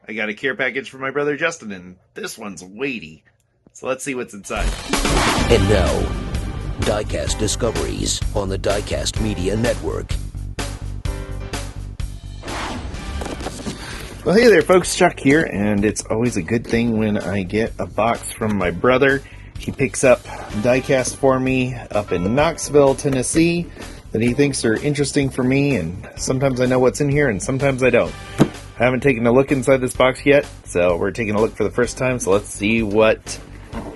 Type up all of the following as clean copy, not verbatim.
I got a care package for my brother Justin, and this one's weighty. So let's see what's inside. And now, Diecast Discoveries on the Diecast Media Network. Well, hey there, folks. Chuck here, and it's always a good thing when I get a box from my brother. He picks up diecast for me up in Knoxville, Tennessee, that he thinks are interesting for me, and sometimes I know what's in here, and sometimes I don't. I haven't taken a look inside this box yet, so we're taking a look for the first time, so let's see what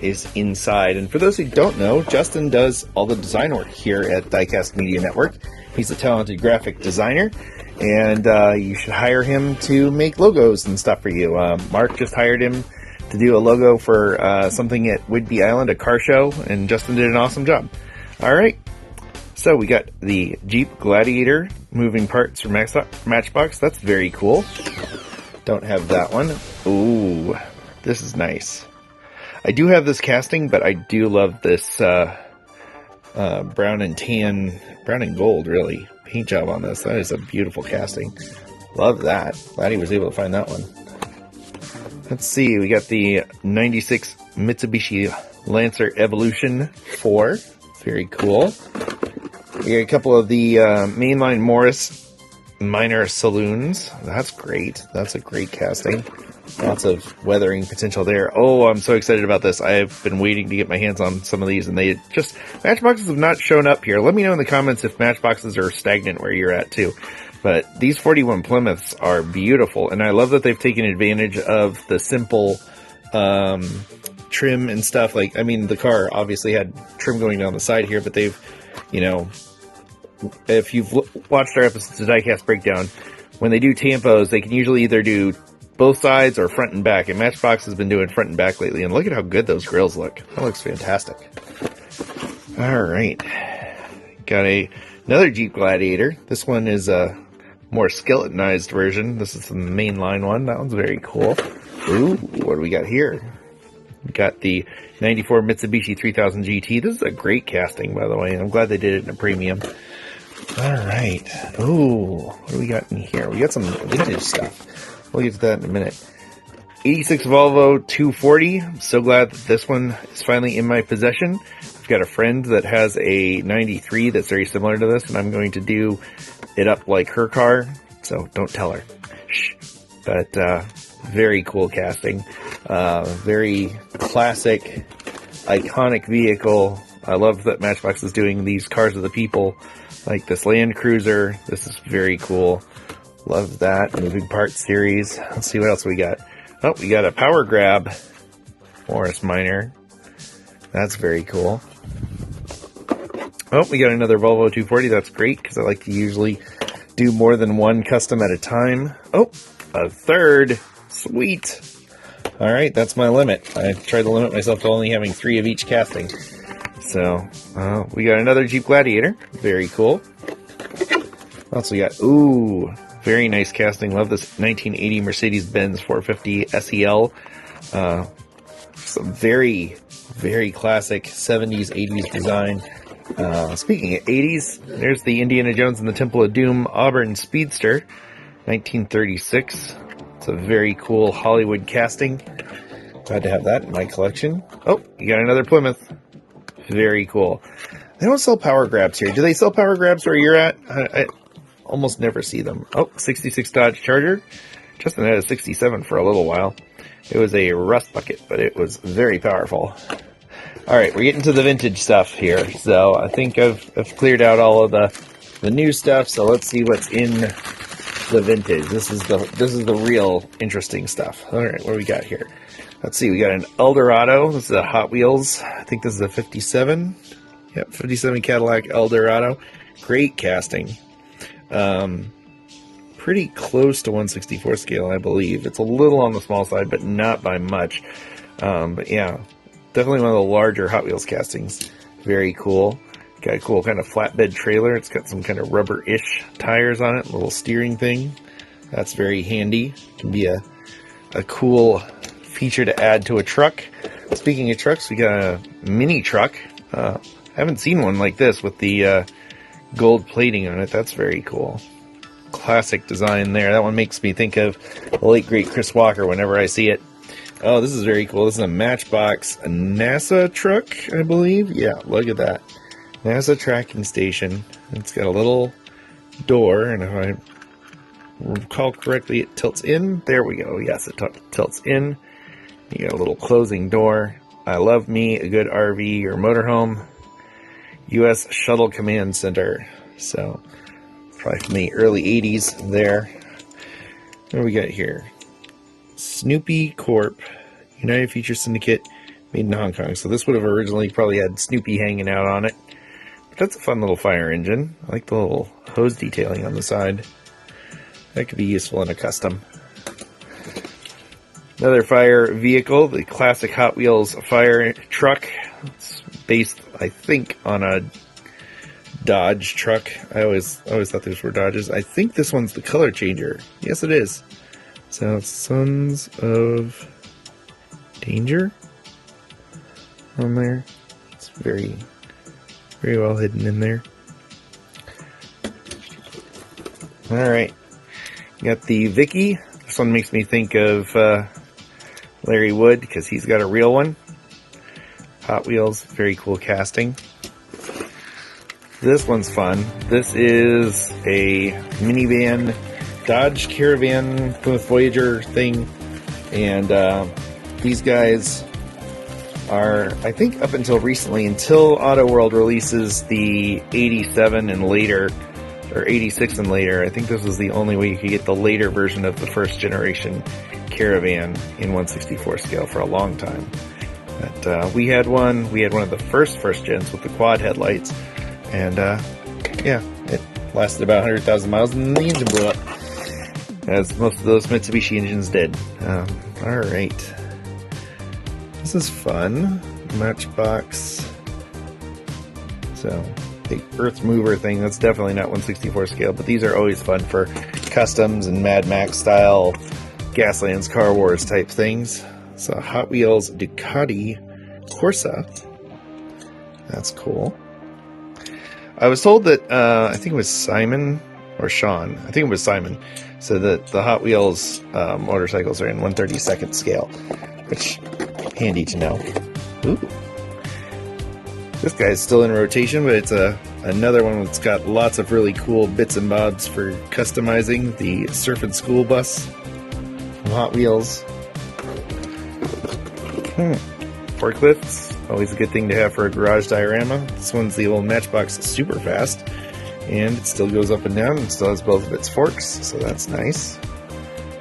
is inside. And for those who don't know, Justin does all the design work here at Diecast Media Network. He's a talented graphic designer, and you should hire him to make logos and stuff for you. Mark just hired him to do a logo for something at Whidbey Island, a car show, and Justin did an awesome job. Alright, so we got the Jeep Gladiator moving parts from Matchbox. That's very cool. Don't have that one. Ooh, this is nice. I do have this casting, but I do love this brown and gold, really, paint job on this. That is a beautiful casting. Love that. Glad he was able to find that one. Let's see, we got the 96 Mitsubishi Lancer Evolution 4. Very cool. We got a couple of the mainline Morris minor saloons. That's great. That's a great casting. Lots of weathering potential there. Oh, I'm so excited about this. I've been waiting to get my hands on some of these, and Matchboxes have not shown up here. Let me know in the comments if Matchboxes are stagnant where you're at, too. But these 41 Plymouths are beautiful, and I love that they've taken advantage of the simple trim and stuff. Like, I mean, the car obviously had trim going down the side here, but they've, you know, if you've watched our episodes of Diecast Breakdown, when they do tampos, they can usually either do both sides or front and back, and Matchbox has been doing front and back lately, and look at how good those grills look. That looks fantastic. Alright, got another Jeep Gladiator. This one is a more skeletonized version. This is the mainline one. That one's very cool. Ooh, what do we got here? We got the 94 Mitsubishi 3000 GT. This is a great casting, by the way. I'm glad they did it in a premium. Alright. Ooh, what do we got in here? We got some vintage stuff. We'll get to that in a minute. 86 Volvo 240. I'm so glad that this one is finally in my possession. I've got a friend that has a 93 that's very similar to this, and I'm going to do it up like her car, so don't tell her. Shh. But very cool casting. Very classic, iconic vehicle. I love that Matchbox is doing these cars of the people, like this Land Cruiser. This is very cool. Love that. Moving Parts series. Let's see what else we got. Oh, we got a Power Grab Morris Minor. That's very cool. Oh, we got another Volvo 240. That's great, because I like to usually do more than one custom at a time. Oh, a third. Sweet. Alright, that's my limit. I tried to limit myself to only having 3 of each casting. So, we got another Jeep Gladiator. Very cool. What else we got? Ooh, very nice casting. Love this 1980 Mercedes-Benz 450 SEL. Some very, very classic 70s, 80s design. Speaking of 80s, there's the Indiana Jones and the Temple of Doom Auburn Speedster, 1936. It's a very cool Hollywood casting. Glad to have that in my collection. Oh, you got another Plymouth. Very cool. They don't sell Power Grabs here. Do they sell Power Grabs where you're at? I almost never see them. Oh, 66 Dodge Charger. Justin had a 67 for a little while. It was a rust bucket, but it was very powerful. Alright, we're getting to the vintage stuff here. So I think I've cleared out all of the new stuff, so let's see what's in the vintage. This is the real interesting stuff. Alright, what do we got here? Let's see, we got an Eldorado. This is a Hot Wheels. I think this is a 57. Yep, 57 Cadillac Eldorado. Great casting. Pretty close to 1/64 scale, I believe. It's a little on the small side, but not by much. But yeah, definitely one of the larger Hot Wheels castings. Very cool. Got a cool kind of flatbed trailer. It's got some kind of rubber-ish tires on it. A little steering thing. That's very handy. Can be a cool feature to add to a truck. Speaking of trucks, we got a mini truck. I haven't seen one like this with the gold plating on it. That's very cool. classic design there. That one makes me think of the late great Chris Walker whenever I see it. Oh, this is very cool. This is a Matchbox, a NASA truck, I believe. Yeah, look at that. NASA tracking station. It's got a little door, and if I recall correctly, it tilts in. There we go. Yes, it tilts in. You got a little closing door. I love me a good RV or motorhome. U.S. Shuttle Command Center. So, probably from the early 80s there. What do we got here? Snoopy Corp. United Feature Syndicate. Made in Hong Kong. So this would have originally probably had Snoopy hanging out on it. But that's a fun little fire engine. I like the little hose detailing on the side. That could be useful in a custom. Another fire vehicle, the classic Hot Wheels fire truck. It's based, I think, on a Dodge truck. I always thought those were Dodges. I think this one's the color changer. Yes, it is. So, Sons of Danger on there. It's very, very well hidden in there. Alright. Got the Vicky. This one makes me think of Larry Wood because he's got a real one. Hot Wheels, very cool casting. This one's fun. This is a minivan Dodge Caravan Plymouth Voyager thing, and these guys are, I think up until recently, until Auto World releases the 87 and later, or 86 and later, I think this was the only way you could get the later version of the first generation Caravan in 1/64 scale for a long time. But we had one of the first gens with the quad headlights, and yeah, it lasted about 100,000 miles and the engine blew up, as most of those Mitsubishi engines did. Alright. This is fun. Matchbox. So, the Earth Mover thing, that's definitely not 1/64 scale, but these are always fun for customs and Mad Max style, Gaslands, Car Wars type things. So, Hot Wheels Ducati Corsa. That's cool. I was told that, I think it was Simon or Sean, I think it was Simon, so that the Hot Wheels motorcycles are in 1/32 scale, which, handy to know. Ooh. This guy's still in rotation, but it's another one that's got lots of really cool bits and bobs for customizing. The Surfin' School Bus from Hot Wheels. Forklifts, always a good thing to have for a garage diorama. This one's the old Matchbox Super Fast, and it still goes up and down and still has both of its forks, so that's nice.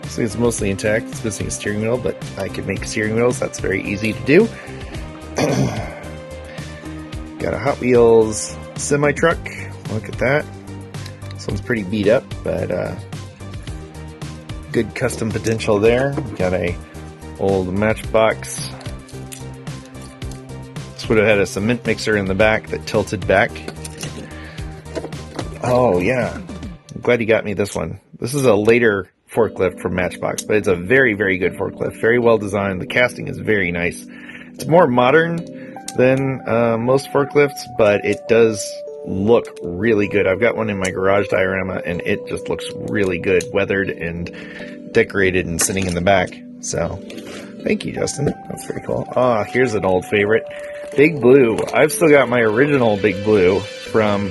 So it's mostly intact. It's missing a steering wheel, but I could make steering wheels. That's very easy to do. Got a Hot Wheels semi-truck. Look at that. This one's pretty beat up, but good custom potential there. Got a old Matchbox. This would have had a cement mixer in the back that tilted back. Oh, yeah. I'm glad you got me this one. This is a later forklift from Matchbox, but it's a very, very good forklift. Very well designed. The casting is very nice. It's more modern than most forklifts, but it does look really good. I've got one in my garage diorama, and it just looks really good, weathered and decorated and sitting in the back. So, thank you, Justin. That's very cool. Ah, here's an old favorite. Big Blue. I've still got my original Big Blue from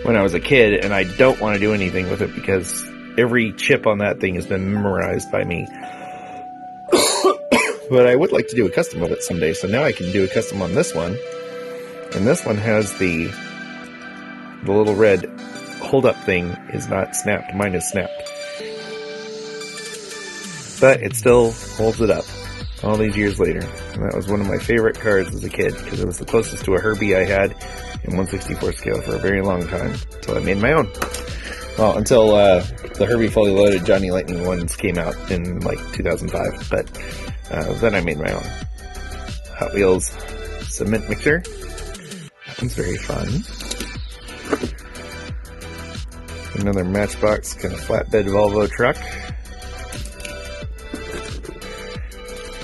when I was a kid, and I don't want to do anything with it because every chip on that thing has been memorized by me. But I would like to do a custom of it someday, so now I can do a custom on this one. And this one has the little red hold-up thing is not snapped. Mine is snapped. But it still holds it up all these years later. And that was one of my favorite cars as a kid, because it was the closest to a Herbie I had in 1/64 scale for a very long time, until I made my own. Well, until the Herbie Fully Loaded Johnny Lightning ones came out in like 2005, but then I made my own. Hot Wheels cement mixer. That one's very fun. Another Matchbox kind of flatbed Volvo truck.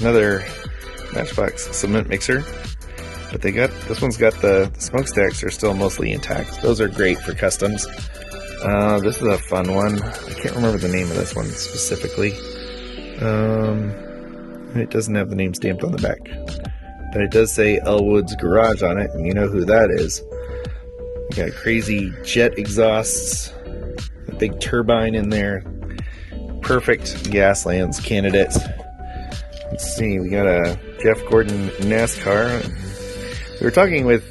Another Matchbox cement mixer. But this one's got the smokestacks are still mostly intact. Those are great for customs. This is a fun one. I can't remember the name of this one specifically. It doesn't have the name stamped on the back. But it does say Elwood's Garage on it, and you know who that is. You got crazy jet exhausts, a big turbine in there. Perfect Gaslands candidate. Let's see, we got a Jeff Gordon NASCAR. We were talking with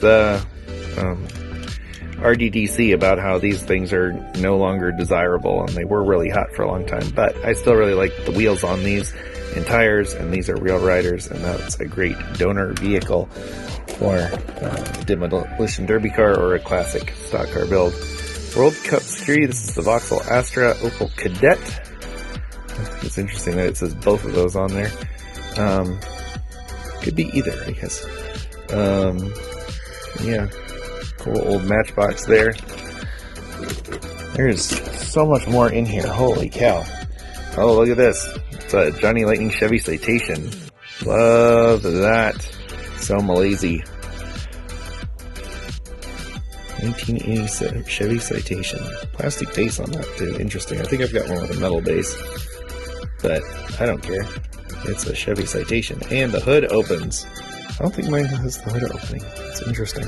RDDC about how these things are no longer desirable, and they were really hot for a long time, but I still really like the wheels on these and tires, and these are real riders, and that's a great donor vehicle for a demolition derby car or a classic stock car build. World Cup Security, this is the Vauxhall Astra Opel Kadett. It's interesting that it says both of those on there. Could be either, I guess. Yeah, cool old Matchbox there. There's so much more in here. Holy cow. Oh, look at this. It's a Johnny Lightning Chevy Citation. Love that. So Malazy. 1987 Chevy Citation. Plastic base on that too. Interesting. I think I've got one with a metal base, but I don't care. It's a Chevy Citation. And the hood opens. I don't think mine has the hood opening. It's interesting.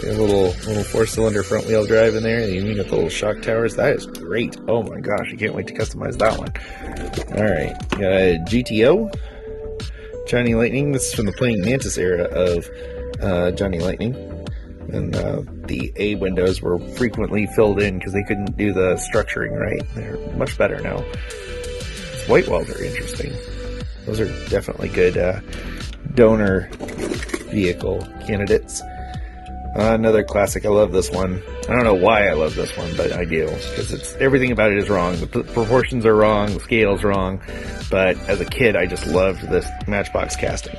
A little 4-cylinder front wheel drive in there. You mean with the little shock towers? That is great. Oh my gosh, I can't wait to customize that one. Alright, got a GTO. Johnny Lightning. This is from the Playing Mantis era of Johnny Lightning. And the A windows were frequently filled in because they couldn't do the structuring right. They're much better now. This white wall, very interesting. Those are definitely good donor vehicle candidates. Another classic. I love this one. I don't know why I love this one, but I do, because it's everything about it is wrong. The proportions are wrong, the scale's wrong, but as a kid I just loved this Matchbox casting,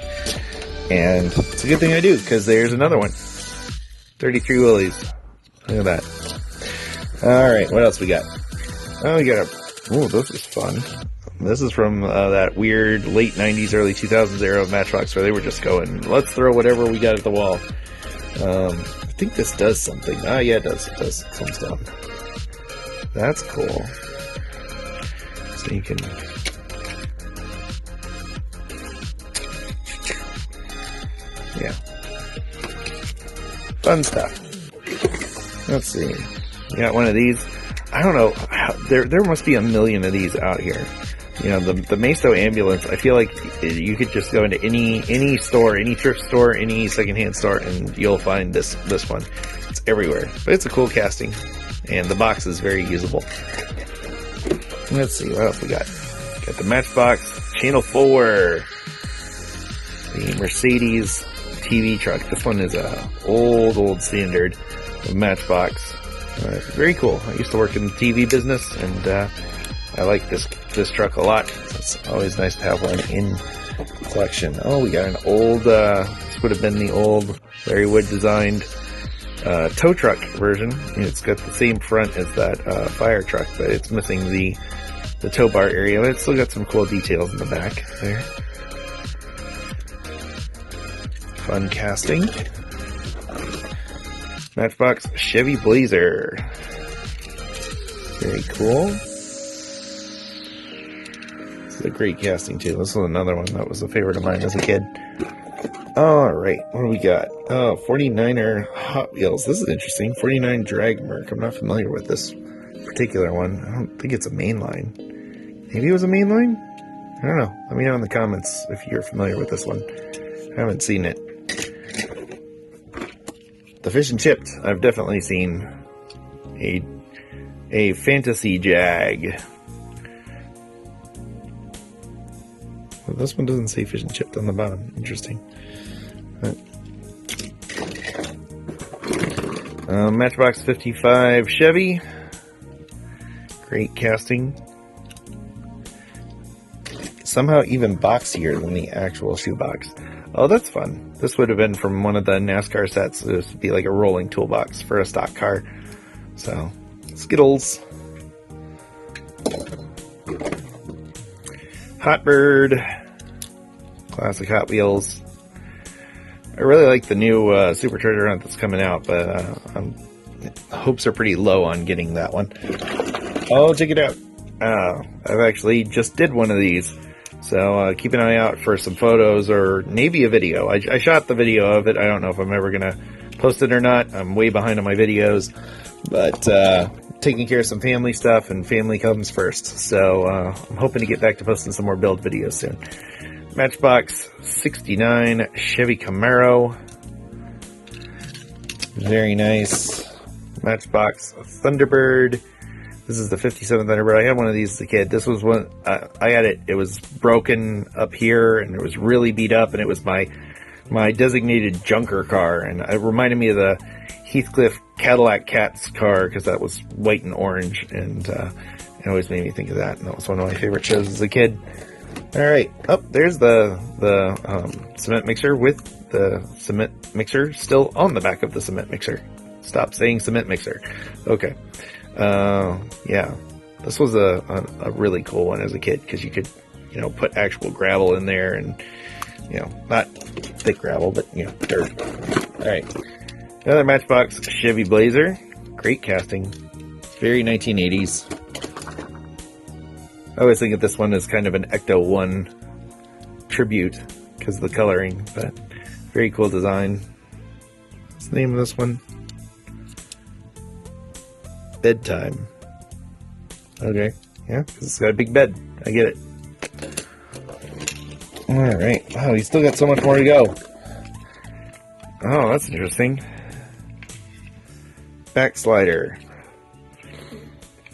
and it's a good thing I do, because there's another one. 33 Willies. Look at that. Alright, what else we got? Oh, we got a... Oh, this is fun. This is from that weird late 90s, early 2000s era of Matchbox where they were just going, let's throw whatever we got at the wall. I think this does something. Ah, yeah, it does. It does some stuff. That's cool. So you can... Yeah. Fun stuff. Let's see. You got one of these. I don't know. There must be a million of these out here. You know, the Mesto ambulance, I feel like you could just go into any store, any thrift store, any secondhand store, and you'll find this one. It's everywhere. But it's a cool casting, and the box is very usable. Let's see, what else we got? Got the Matchbox Channel 4. The Mercedes TV truck. This one is a old standard of Matchbox. Very cool. I used to work in the TV business, and I like this truck a lot. It's always nice to have one in collection. Oh, we got an old, this would have been the old Larry Wood designed tow truck version. It's got the same front as that fire truck, but it's missing the tow bar area. But it's still got some cool details in the back there. Fun casting. Matchbox Chevy Blazer. Very cool. This is a great casting too. This is another one that was a favorite of mine as a kid. Alright, what do we got? Oh, 49er Hot Wheels. This is interesting. 49 Drag Merc. I'm not familiar with this particular one. I don't think it's a mainline. Maybe it was a mainline? I don't know. Let me know in the comments if you're familiar with this one. I haven't seen it. The Fish and Chipped. I've definitely seen a fantasy jag. Well, this one doesn't say Fish and Chipped on the bottom. Interesting. Matchbox 55 Chevy. Great casting. Somehow even boxier than the actual shoebox. Oh, that's fun. This would have been from one of the NASCAR sets. This would be like a rolling toolbox for a stock car. So, Skittles. Hot Bird. Classic Hot Wheels. I really like the new Super Treasure Hunt that's coming out, but I'm hopes are pretty low on getting that one. Oh, check it out. I've actually just did one of these. So keep an eye out for some photos or maybe a video. I shot the video of it. I don't know if I'm ever going to post it or not. I'm way behind on my videos. But taking care of some family stuff, and family comes first. So I'm hoping to get back to posting some more build videos soon. Matchbox 69 Chevy Camaro. Very nice. Matchbox Thunderbird. This is the 57 Thunderbird. I had one of these as a kid. This was one, I had it. It was broken up here, and it was really beat up, and it was my designated junker car. And it reminded me of the Heathcliff Cadillac Cats car, because that was white and orange, and it always made me think of that. And that was one of my favorite shows as a kid. All right. Oh, there's the cement mixer with the cement mixer still on the back of the cement mixer. Stop saying cement mixer. Okay. Yeah, this was a really cool one as a kid, because you could, put actual gravel in there, and, not thick gravel, but, dirt. All right. Another Matchbox Chevy Blazer. Great casting. Very 1980s. I always think of this one as kind of an Ecto 1 tribute because of the coloring, but very cool design. What's the name of this one? Bedtime. Okay, yeah, because it's got a big bed. I get it. Alright, wow, he's still got so much more to go. Oh, that's interesting. Backslider.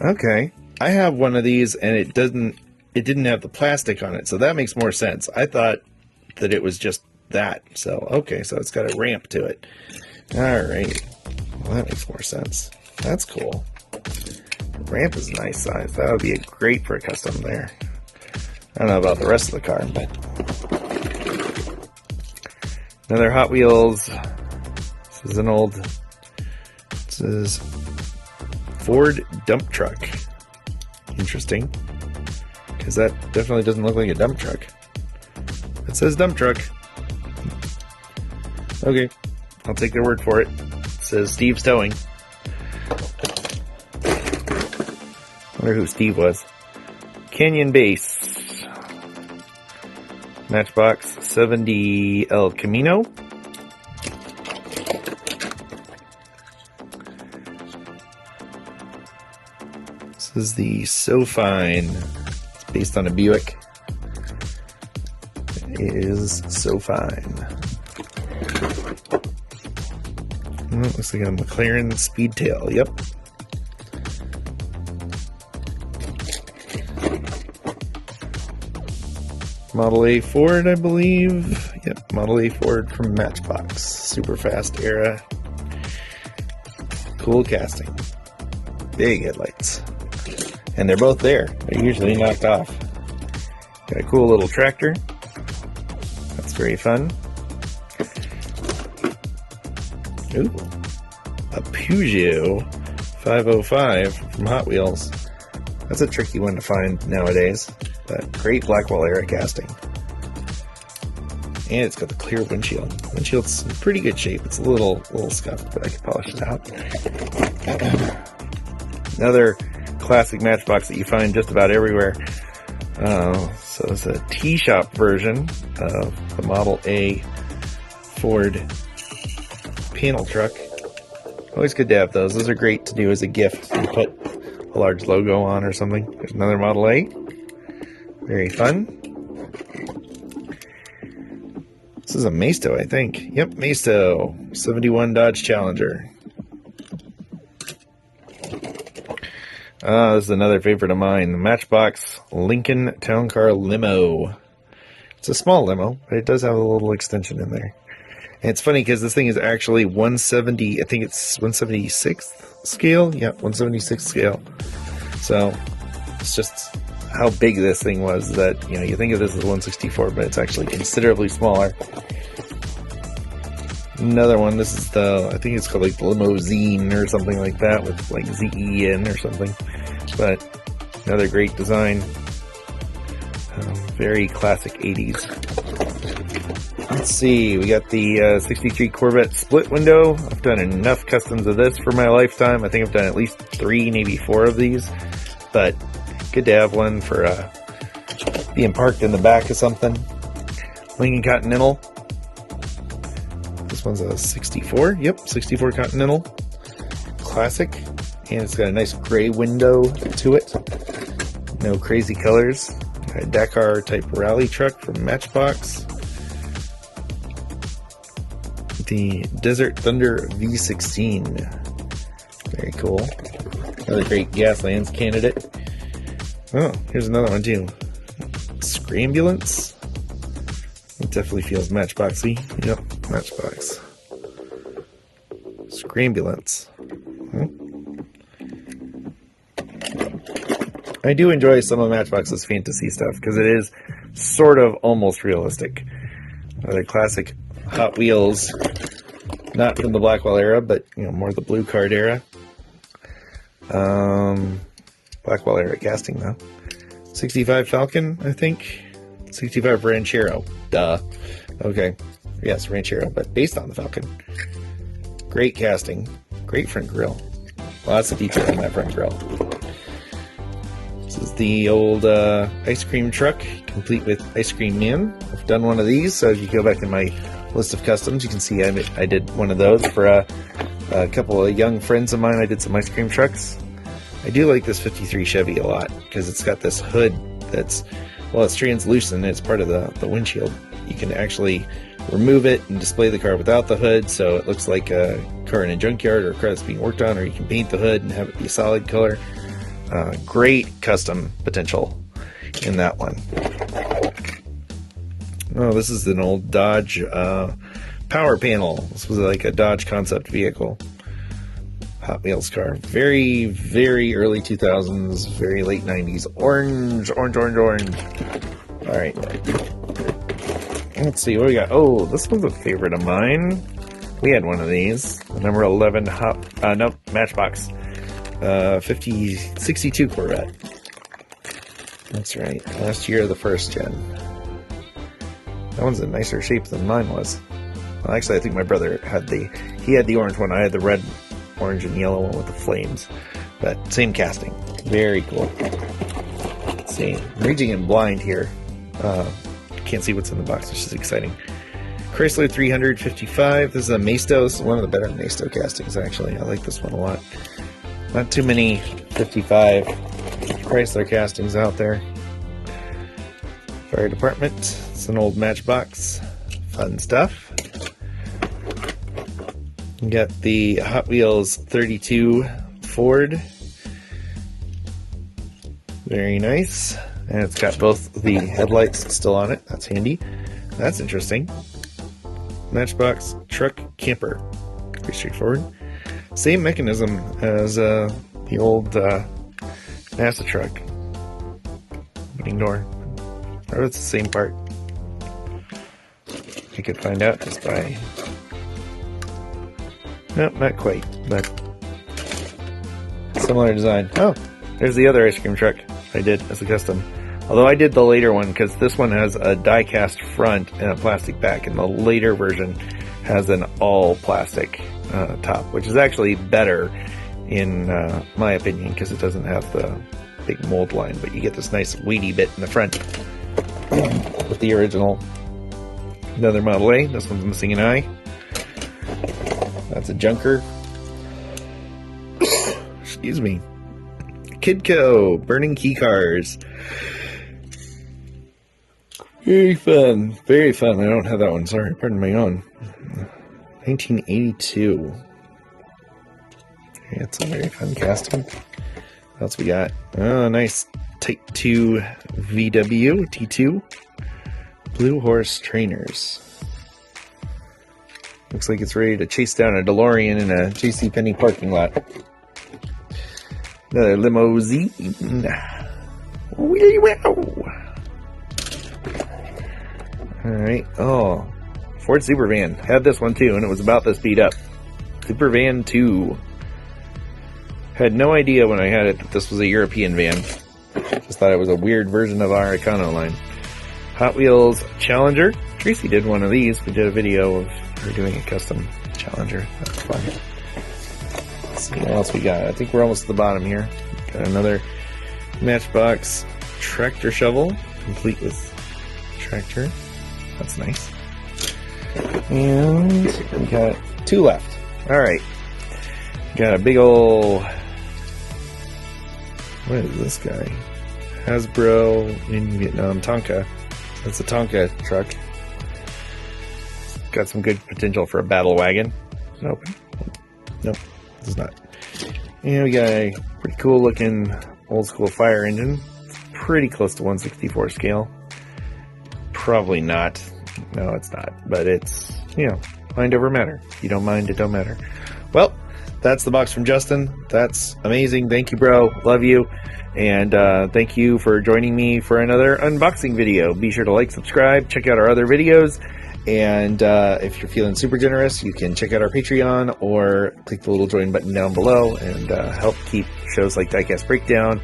Okay, I have one of these, and it didn't have the plastic on it, so that makes more sense. I thought that it was just that. So, okay, so it's got a ramp to it. Alright, well, that makes more sense. That's cool. Ramp is nice size. That would be great for a custom there. I don't know about the rest of the car, but another Hot Wheels. This is an old. This is Ford dump truck. Interesting, because that definitely doesn't look like a dump truck. It says dump truck. Okay, I'll take their word for it. It says Steve's Towing. Wonder who Steve was. Canyon Base. Matchbox 70 El Camino. This is the So Fine. It's based on a Buick. It is So Fine. Looks like a McLaren Speedtail. Yep. Model A Ford, I believe. Yep, Model A Ford from Matchbox. Super fast era. Cool casting. Big headlights. And they're both there. They're usually knocked off. Got a cool little tractor. That's very fun. Ooh. A Peugeot 505 from Hot Wheels. That's a tricky one to find nowadays. But great Blackwell era casting. And it's got the clear windshield. Windshield's in pretty good shape. It's a little scuffed, but I can polish it out. Another classic Matchbox that you find just about everywhere. So it's a T-shop version of the Model A Ford panel truck. Always good to have those. Those are great to do as a gift. You put a large logo on or something. There's another Model A. Very fun. This is a Maisto, I think. Yep, Maisto. 71 Dodge Challenger. This is another favorite of mine. The Matchbox Lincoln Town Car Limo. It's a small limo, but it does have a little extension in there. And it's funny because this thing is actually 170, I think it's 176th scale. Yeah, 176th scale. So, it's just how big this thing was that, you think of this as 164, but it's actually considerably smaller. Another one, this is I think it's called like the Limousine or something like that, with like Z-E-N or something. But another great design. Very classic 80s. Let's see, we got the 63 Corvette split window. I've done enough customs of this for my lifetime. I think I've done at least 3, maybe 4 of these. But good to have one for being parked in the back of something. Lincoln Continental. This one's a 64. Yep, 64 Continental. Classic. And it's got a nice gray window to it. No crazy colors. A Dakar type rally truck from Matchbox. The Desert Thunder V16. Very cool. Another great Gaslands candidate. Oh, here's another one too. Scrambulance. It definitely feels Matchboxy. Yep, Matchbox. Scrambulance. I do enjoy some of Matchbox's fantasy stuff because it is sort of almost realistic. Another classic Hot Wheels, not from the Blackwell era, but more the Blue Card era. Blackwell era casting though. 65 Falcon, I think. 65 Ranchero. Duh. Okay. Yes, Ranchero, but based on the Falcon. Great casting. Great front grille. Lots of detail on that front grille. This is the old ice cream truck, complete with Ice Cream Man. I've done one of these, so if you go back in my list of customs, you can see I did one of those for a couple of young friends of mine. I did some ice cream trucks. I do like this 53 Chevy a lot because it's got this hood that's, well, it's translucent. It's part of the windshield. You can actually remove it and display the car without the hood, so it looks like a car in a junkyard or a car that's being worked on, or you can paint the hood and have it be a solid color. Great custom potential in that one. Oh, this is an old Dodge power panel. This was like a Dodge concept vehicle. Hot Wheels car. Very, very early 2000s, very late 90s. Orange. All right. Let's see what we got. Oh, this one's a favorite of mine. We had one of these. Number 11 Matchbox. 62 Corvette. That's right. Last year of the first gen. That one's in nicer shape than mine was. Well, actually, I think my brother had the orange one. I had the red, orange, and yellow one with the flames. But same casting. Very cool. Let's see. I'm reaching in blind here. Can't see what's in the box, which is exciting. Chrysler 355. This is a Maisto. This is one of the better Maisto castings, actually. I like this one a lot. Not too many 55 Chrysler castings out there. Fire department. It's an old Matchbox. Fun stuff. You got the Hot Wheels 32 Ford. Very nice. And it's got both the headlights still on it. That's handy. That's interesting. Matchbox truck camper. Pretty straightforward. Same mechanism as the old NASA truck. Opening door. Or it's the same part. You could find out just by... Nope, not quite, but similar design. Oh, there's the other ice cream truck I did as a custom. Although I did the later one because this one has a die-cast front and a plastic back, and the later version has an all-plastic top, which is actually better in my opinion because it doesn't have the big mold line, but you get this nice weighty bit in the front with the original. Another Model A. This one's missing an eye. That's a junker. Excuse me. Kidco, burning key cars. Very fun. Very fun. I don't have that one. Sorry. Pardon my yawn. 1982. Yeah, it's a very fun casting. What else we got? Oh, nice Type 2 VW T2. Blue Horse Trainers. Looks like it's ready to chase down a DeLorean in a JCPenney parking lot. Another limousine. Wee wow. Alright. Oh. Ford Supervan. Had this one too, and it was about this beat up. Supervan 2. Had no idea when I had it that this was a European van. Just thought it was a weird version of our Econo line. Hot Wheels Challenger Tracy did one of these. We did a video of her doing a custom Challenger. That's fun. Let's see what else we got. I think we're almost at the bottom here. Got another Matchbox tractor shovel, complete with tractor. That's nice. And we got 2 left. Alright. Got a big ol'... what is this guy? Hasbro in Vietnam, Tonka. That's a Tonka truck. Got some good potential for a battle wagon. Nope. Nope. It's not. And we got a pretty cool looking old school fire engine. Pretty close to 1/64 scale. Probably not. No, it's not. But it's, you know, mind over matter. If you don't mind, it don't matter. Well, that's the box from Justin. That's amazing. Thank you, bro. Love you. And thank you for joining me for another unboxing video. Be sure to like, subscribe, check out our other videos. And if you're feeling super generous, you can check out our Patreon or click the little join button down below and help keep shows like Diecast Breakdown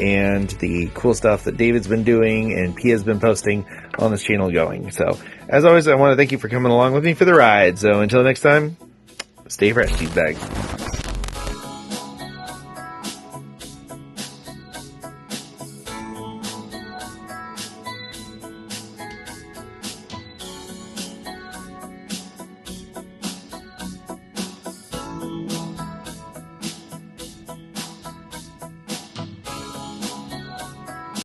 and the cool stuff that David's been doing and Pia's been posting on this channel going. So, as always, I want to thank you for coming along with me for the ride. So, until next time, stay fresh, cheese bag.